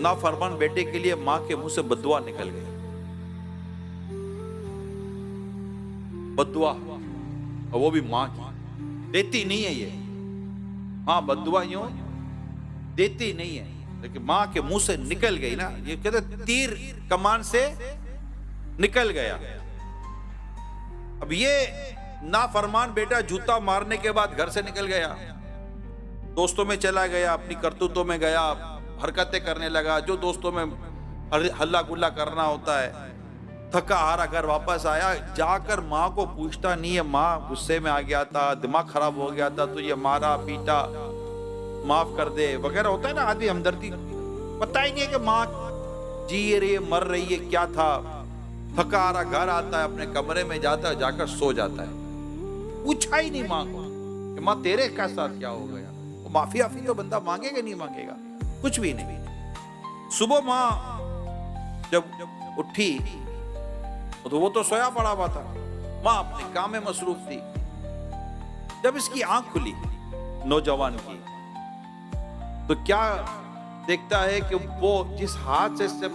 नाफरमान बेटे के लिए माँ के मुंह से बद्दुआ निकल गई, बद्दुआ, और वो भी माँ की। देती नहीं है ये, हाँ बद्दुआ यूं देती नहीं है, लेकिन माँ के मुंह से निकल गई ना, ये कहते तीर कमान से निकल गया। अब ये नाफरमान बेटा जूता मारने के बाद घर से निकल गया, दोस्तों में चला गया, अपनी करतूतों में गया, हरकतें करने लगा जो दोस्तों में हल्ला गुल्ला करना होता है। थका हारा घर वापस आया, जाकर माँ को पूछता नहीं है, माँ गुस्से में आ गया था, दिमाग खराब हो गया था, तो ये मारा पीटा, माफ कर दे वगैरह होता है ना आदमी हमदर्दी। पता ही नहीं है कि माँ जी रही है मर रही है क्या था। थका हारा घर आता है, अपने कमरे में जाता है, जाकर सो जाता है। पूछा ही नहीं माँ को कि माँ तेरे का साथ क्या हो गया। वो माफी आफी तो बंदा मांगेगा नहीं मांगेगा, कुछ भी नहीं। सुबह माँ जब उठी तो वो तो सोया पड़ा हुआ था, माँ अपने काम में मसरूफ थी। जब इसकी आंख खुली नौजवान की, तो क्या देखता है कि वो जिस हाथ से